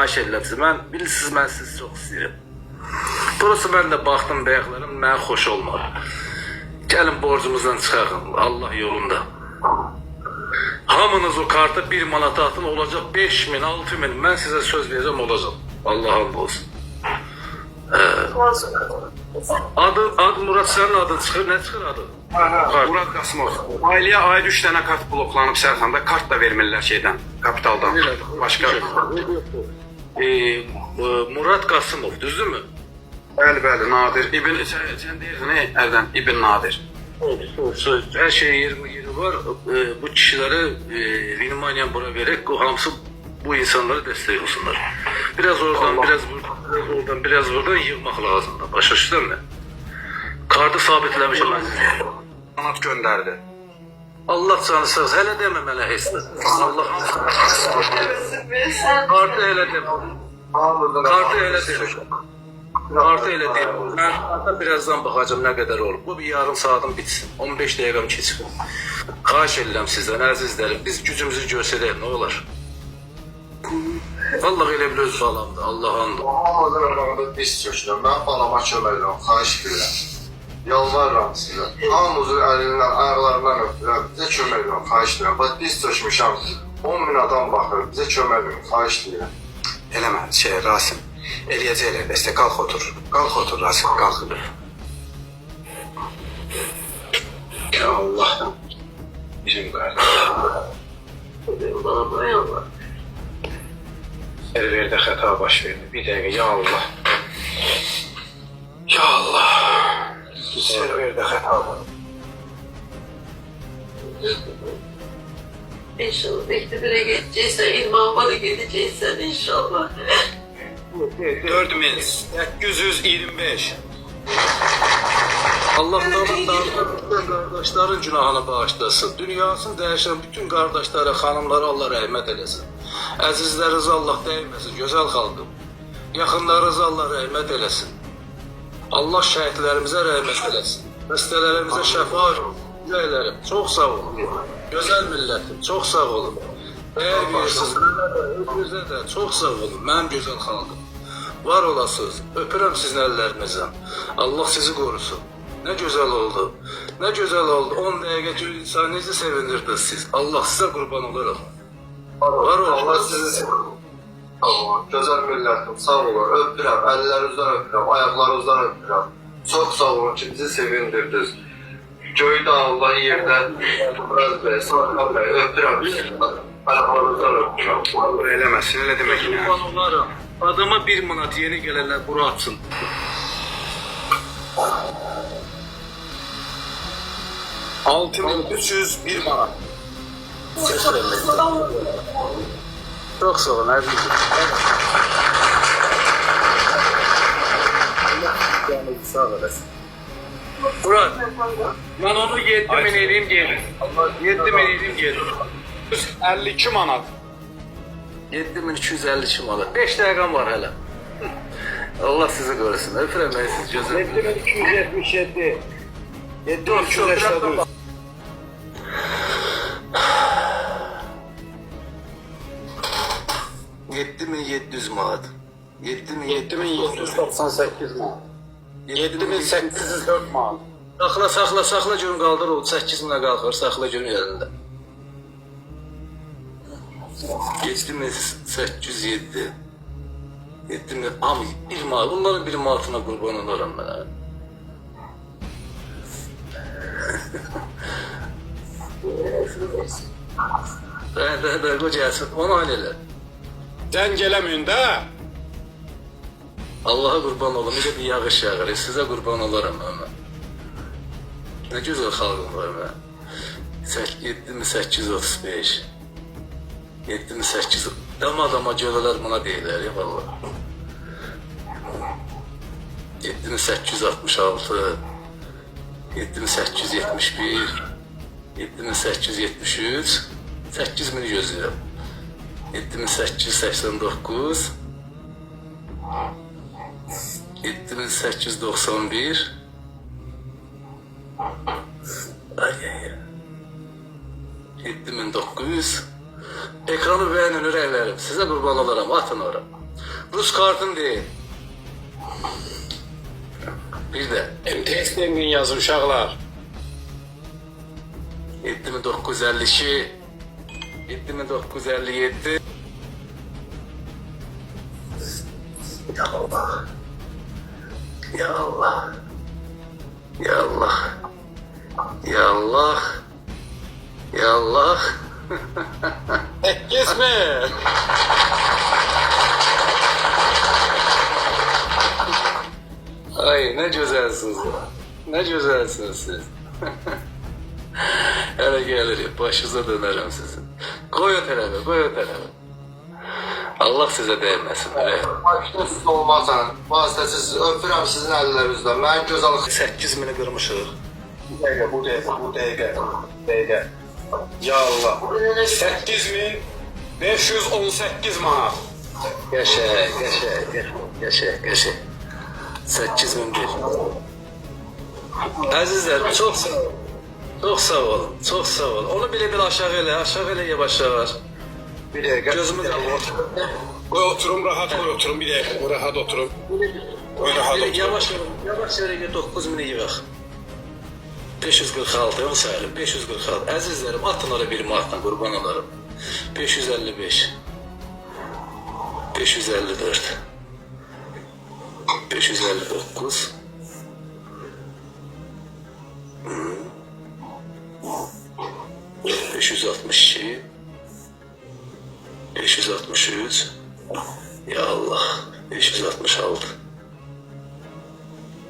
xahiş edirəm sizi. Bilirsiniz, mən sizi çox istəyirəm. Burası mən də baxdım bəyəklərim, mənə xoş olmadı. Gəlin borcumuzdan çıxarın, Allah yolunda. Hamınız o karta 1 manat atın, olacaq 5 min, 6 min. Mən sizə söz verəcəm, olacaq. Allah hamd olsun. Adı Murat, sənin adın çıxır, nə çıxır adı? Murat Qasımov. Ailəyə aid 3 dənə kart bloklanıb Sərxanda, kart da vermirlər şeydən, kapitaldan. Başqa. Murat Qasımov, düzdürmü? Bəli, Nadir. Sən deyirdin, Ərdən, İbn Nadir. Her şey yeri var. Bu kişilere Vinmaniyan bura vererek o hamısı bu insanlara destek olsunlar. Biraz oradan, biraz buradan yığmaq lazımdır. Başa düşdün mü? Kartı sabitləmişəm mən. Manat göndərdi. Allah canı sağ olsun. Hələ demə mənə heç də. Allah kartı elə demə. Kartı elə demə. Artı elə deyil. Mən artıq birazdan baxacağım nə qədər olur. Bu bir yarım saatim bitsin. 15 dəqiqəm keçir. Xahiş edirəm sizdən, əzizlərim. Biz gücümüzü göstərək, nə olar? Allah elə bil öz balamdır. Allah'ındır. Hamazın arabada diz çökürəm. Mən balama kömək edirəm. Xahiş edirəm. Yalvarıram sizə. Hamımızın əlindən, ayaqlarından öpürəm. Bizə kömək edirəm. Xahiş edirəm. Bax, diz çökmüşəm. 10 min adam baxır. Bizə kömək edirəm. Xahiş edirəm. Eləmə, Rasim. Eləyəcəklər, dəstə, qalx otur. Qalx otur, Rasim, qalx. Ya Allah. Bizim qardaşım. Serverdə xəta baş verdi. Bir dəqiqə, ya Allah. Ya Allah. Serverdə xəta var. İnşallah mektebine geçeceksen, imama da gideceksen inşallah. 4825. Allah kardeşlerin günahını bağışlasın. Dünyasını değişen bütün kardeşlere, hanımlara Allah rəhmət eləsin. Əzizlərinizi Allah dəyməsin, gözəl xalqım. Yaxınlarınızı Allah rəhmət eləsin. Allah şəhidlərimizə rəhmət eləsin. Xəstələrimizə şəfa ürəklərim. Çox sağ olun. Gözəl millətim, çox sağ olun. Dəyər verirsiniz, özünüzə də çox sağ olun. Mənim gözəl xalqım. Var olasınız, öpürəm sizin əllərinizdən. Allah sizi qorusun. Nə gözəl oldu, nə gözəl oldu. 10 dəqiqə insanınızı sevindirdiniz siz. Allah sizə qurban olurum. Var olun. Allah sizi sevindirir. Gözəl millətim, sağ olun. Öpürəm, əllərinizdən öpürəm, ayaqlarınızdan öpürəm. Çox sağ olun ki, bizi sevindirdiniz. Göydə Allah, yerdə Murat bəy, Sarkan bəy, öpürəm sizi. Ayaqlarınızdan öpürəm. Eləməsin, elə demək ki. Qurban olarım. Adama 1 manat yeni gelenler bura atsın. $6.301 manat. Çok sağ olun əzizim. Sağ olasın. Murat, ben onu 7 min edeyim gelin. 7 min edeyim gelin. 52 manat. 7252 manat. 5 dəqiqəm var hələ. Allah sizi qorusun. Öpürəm mən siz gözüm. 7277. 7283. 7700 manat. 7798 manat. 7804 manat. Saxla görün qaldır o 8 minə qalxır. Saxla görün yerində. 7807. 7000 am 1 manat. Bunların 1 manatına qurban oluram mən. Da qocarsın. Onu ailələr. Sən gələməyin də. Allah'a qurban olum. Bir de bir yağış yağır. Sizə qurban olaram mən. Ne güzel xalqım var mən. 7835. 7800. Dama görələr buna deyirlər ya valla. 7866. 7871. 7873. 8000 gözləyirəm. 7889. 7891. Ay. 7900. Ekranı beğenin ürəklərim. Sizə qurban olaram. Atın ora. Rus kartın değil. Bir de MTS deyin yazın uşaqlar. 7952 7957 Ya Allah. Ya Allah. Ya Allah. Ya Allah. Ya Allah. Kesme. Ay ne güzelsiniz ya. Ne güzelsiniz siz. Hele gelir başınıza dönerim sizin. Koy o tarafa, koy o tarafa. Allah size değmesin. Başda siz olmazsan, vasitəsiz öpürəm sizin əllərinizdən. Mən gözəl 8000'i kırmışıq. Bu dəqiqə. Ya Allah. 8518 manat. Yaşa. 8001. Azizlerim çok sağ olun. Çok sağ olun. Çok sağ olun. Onu bile aşağı ele. Aşağı ele yavaş yavaş. bir dəqiqə. Gözümü de Qoy oturum, rahat qoy oturum. Bir dəqiqə, rahat oturum. Qoy rahat oturum. Yavaş yere 9000'i yığaq. 546, onu sayalım. 546. Azizlerim atın oraya bir manatla kurban olarım. 555. 554. 559. 562. 563. Ya Allah. 566.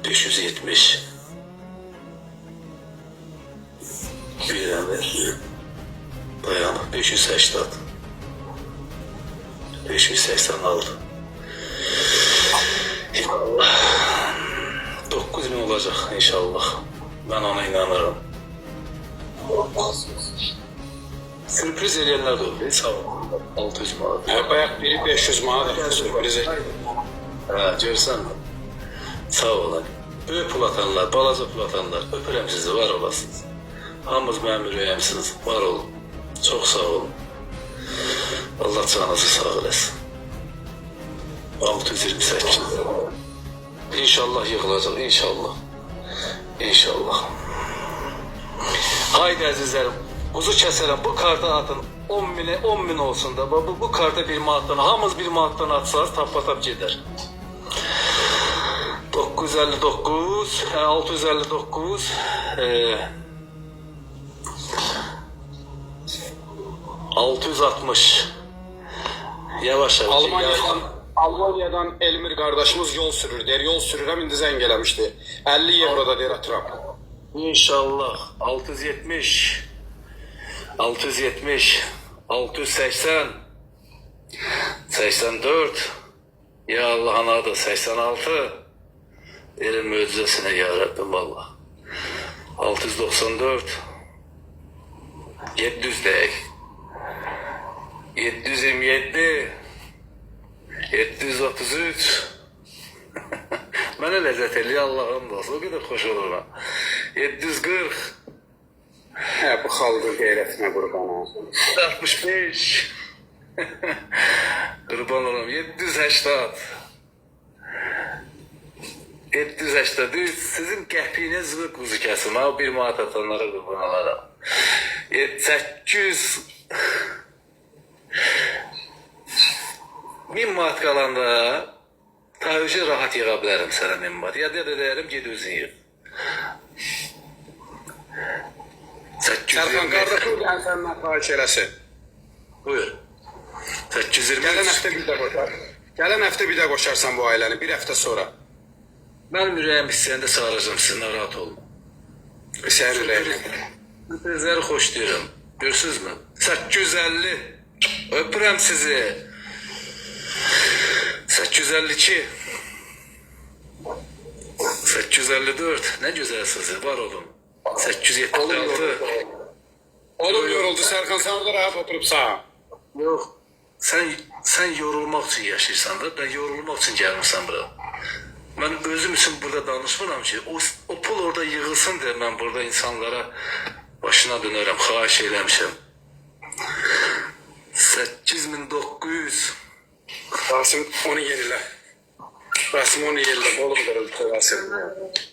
570. Bir tane dayan. 580. 586. Ya Allah. 9000 olacak inşallah. Ben ona inanırım. Sürpriz edenler de oluyor. Sağ olun. 600 manat. Bayaq biri 500 manat sürpriz etdi. Ha, görsən mi? Sağ olun. Böyük pul atanlar, balaca pul atanlar, öpürəm sizi, var olasınız. Hamınız mənim ürəyimsiniz, var olun. Çok sağ olun. Allah canınızı sağ eləsin. 628. İnşallah yıkılacak, inşallah. İnşallah. Haydi əzizlərim, kuzu kəsərəm, bu karta atın. 10.000 olsun da, bu karta bir manatdan, hamınız bir manatdan atsanız tap gider. 959, 659, 660. Yavaş yavaş. Almanya'dan Elmir kardeşimiz yol sürür der. Yol sürürəm, indi zəng eləmişdi. 50 euroda der atıram. İnşallah. 670. 670. 680. 84. Ya Allah'ın adı 86. Elin mücizesine ya Rabbim valla. 694. 700 değil. 727. 733. Mənə ləzzət eləyir Allah'ım da olsun. O kadar hoş olur ben. 740. Bu xalqın qeyrətinə qurban olsun. 65. Kurban olayım. 780. 780. Sizin qəpiyiniz və quzu kəsim. Ha, bir manat atanlara kurban olaram. 800. 1000 manat qalanda tayyücü rahat yığa bilərəm sənə 1000 manat. Ya da deyərəm ged özün yığ. Sərxan qardaşım gələn səndən xahiş eləsin. Buyur. 820. Gələn həftə bir də qoşarsan bu ailəni, bir həftə sonra. Mənim ürəyim istəyəndə çağıracağım sizi, narahat olma. Sənin ürəyinə. Sözləri xoş deyirəm. Görürsünüz mü? 850. Öpürəm sizi. 852. 854. Ne güzelsiniz, var olun. 876. Oğlum yoruldu Sərxan, sən orada rahat oturubsan. Yok. Sen yorulmak için yaşayırsan da, ben yorulmak için gelmişsem bura. Ben özüm için burada danışmıram ki, o pul orada yığılsın diye ben burada insanlara başına dönerim, xahiş eləmişim. 8900. Rasim onu yenile. Rasim onu yenile. Oğlum da Rasim.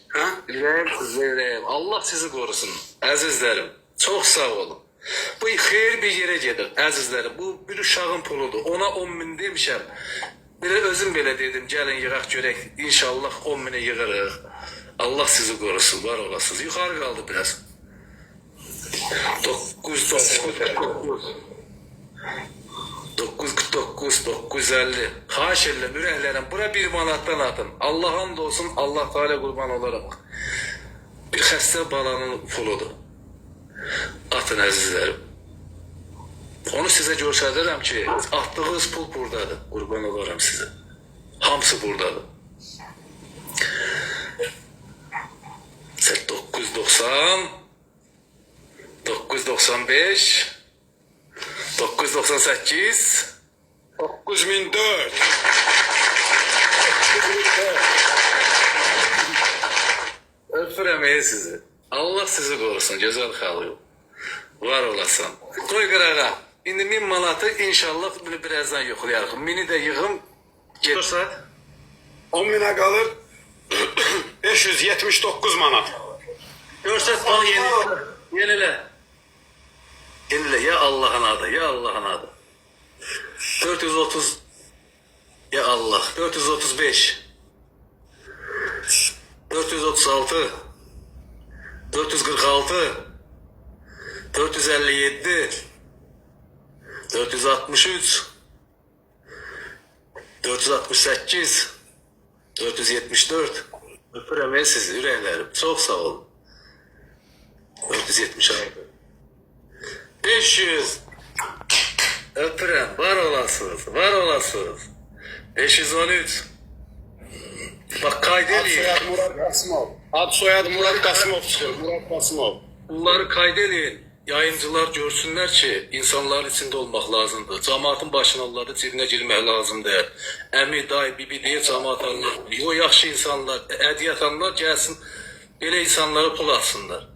Ha? Ürəyim. Allah sizi qorusun. Əzizlərim, çox sağ olun. Bu xeyir bir yerə gedir, əzizlərim. Bu bir uşağın puludur. Ona 10.000 demişəm. Belə özüm belə dedim, gəlin yığaq görək. İnşallah 10.000'e yığırıq. Allah sizi qorusun, var olasınız. Yuxarı qaldı biraz. 949 Xahiş edirəm, ürəklərəm. Bura 1 manatdan atın. Allah hamd olsun, Allah Teala qurban olarak. Bir xəstə balanın puludur. Atın əzizlərim. Onu sizə göstərirəm ki, attığınız pul buradadır. Qurban olaram sizə. Hamısı buradadır. 990 995 998 9004. Öpürəm sizi. Allah sizi qorusun, gözəl xalq. Var olasan. Qoy qırağa. İndi 1000 manatı inşallah bunu birazdan yoxlayarıq. 1000'i də yığım. Saat 10.000'e kalır. 579 manat. Görsət bal yenile. Yenile ya Allah'ın adı, ya Allah'ın adı. 430 ya Allah, 435 436 446 457 463 468 474 Öpürəm sizi, ürəklərim. Çox sağ olun. 476 500 Öpürəm, var olasınız, var olasınız. 513 Bak kaydeleyin. Soyad Murat Kasımov. Ad soyad Murat Kasımov çıkıyor. Murat Kasımov. Bunları kaydeleyin. Yayıncılar görsünler ki insanların içinde olmak lazımdır. Cemaatin başına onları cibine girmek lazımdır. Əmi, dayı, bibi diye cemaat alınır. O yaxşı insanlar, ədiyyətanlar gəlsin, belə insanlara pul atsınlar.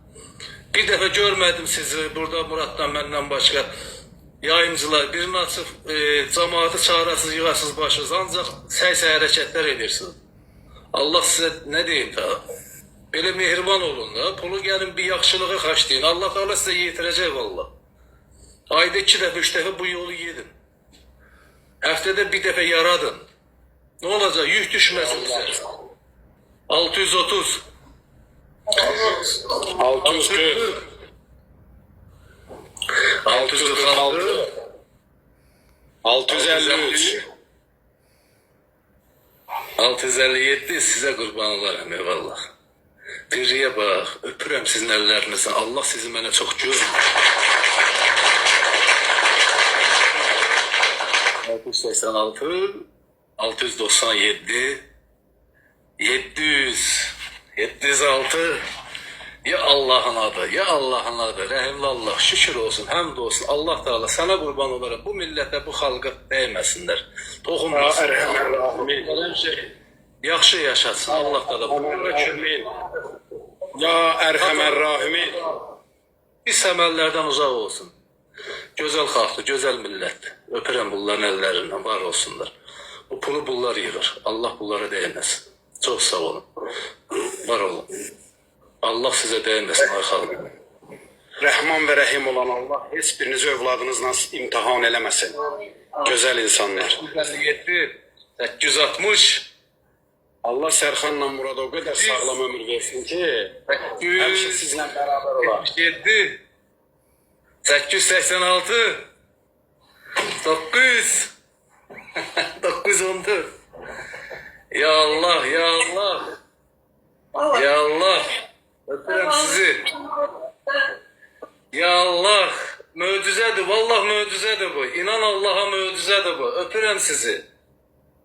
Bir dəfə görmədim sizi burada Muratdan məndən başqa yayıncılar. Birini açıb cemaatı çağırasınız, yığasınız başınız. Ancaq səy-səy hərəkətlər edirsiniz. Allah sizə nə deyim ta? Belə mehriban olun da. Pulu gəlin bir yaxşılığa xaçlayın. Allah Teala sizə yetirəcək valla. Ayda 2 dəfə, 3 dəfə bu yolu yedin. Həftədə bir dəfə yaradın. Ne olacaq? Yük düşməsin bizə. 630 640 646 653 657 size kurban olarım eyvallah. Biriye bak, öpürəm sizin əllərinizdən. Allah sizi mənə çox görür. 686 697 700 706 Ya Allah'ın adı, ya Allah'ın adı, rəhimli Allah, şükür olsun, həmd olsun, Allah Teala sana qurban olarım, bu millətə, bu xalqa dəyməsinlər, toxunmasınlar, yaxşı yaşatsın, Allah Teala, Ya Erhamer Rahimin. pis əməllərdən uzaq olsun, gözəl xalqdır, gözəl millətdir, öpürəm bunların əllərindən, var olsunlar, bu pulu bunlar yığır, Allah bunlara dəyməsin, çox sağ olun, var olun. Allah sizə dəyməsin ay xalq. Rəhman və Rəhim olan Allah heç birinizi övladınızla imtihan eləməsin. Gözəl insanlar. 57 860 Allah Sərxanla Murad o qədər sağlam ömür versin ki, həmişə sizlə bərabər olar. 77 886 9 914 Ya Allah, ya Allah, ya Allah, öpürəm sizi. Ya Allah, möcüzədir, vallah möcüzədir bu. İnan Allah'a möcüzədir bu. Öpürəm sizi.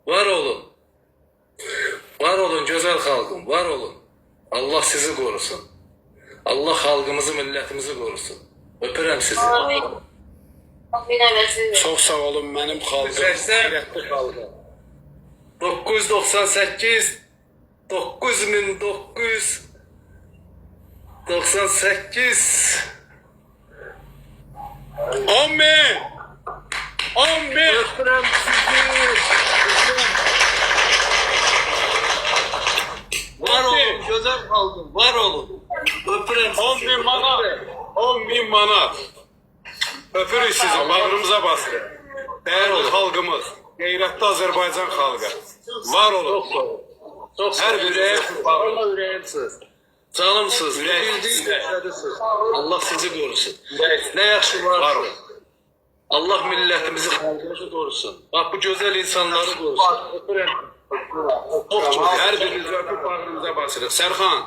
Var olun. Var olun gözəl xalqım, var olun. Allah sizi qorusun. Allah xalqımızı, millətimizi qorusun. Öpürəm sizi. Çox sağ olun mənim xalqım, qeyrətli xalqım. 998 9998 10.000 11. Öpürəm sizi. Var olun, gözəl xalqım, var olun. Öpürəm sizi. 10.000 manat. 10.000 manat. Öpürük sizi, bağrımıza basın. Değerli xalqımız, qeyrətli Azərbaycan xalqı. Var olun. Çox sağ Hər olun. birəyə Allah ürəyimsiz. Canımsınız, bildiğiniz işlədisiniz. Allah sizi qorusun. Nə yaxşı Var var. olun. Allah millətimizi, xalqımızı qorusun. Bax bu gözəl insanları qorusun. Öpürəm. Çox Hər birinizi öpüb bağrımıza basırıq. Sərxan,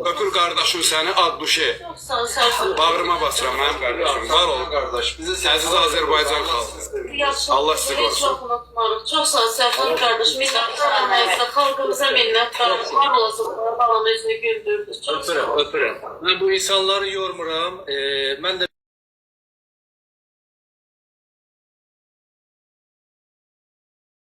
öpür qardaşım səni Adduşe. Çok sağ ol Serkan. Bağrıma basıram mənim qardaşım. Var olun. Qardaş, bizi Əziz Azərbaycan xalqı. Allah sizi Hiç korusun. bakın unutmadık. Çok sağ ol Serkan kardeş. Minnettarım neyse. Halkımıza minnettarım. Var olasın. Babamın yüzünü güldürdü. Çok sağ ol. öpürəm. Mən bu insanları yormuram. Mən də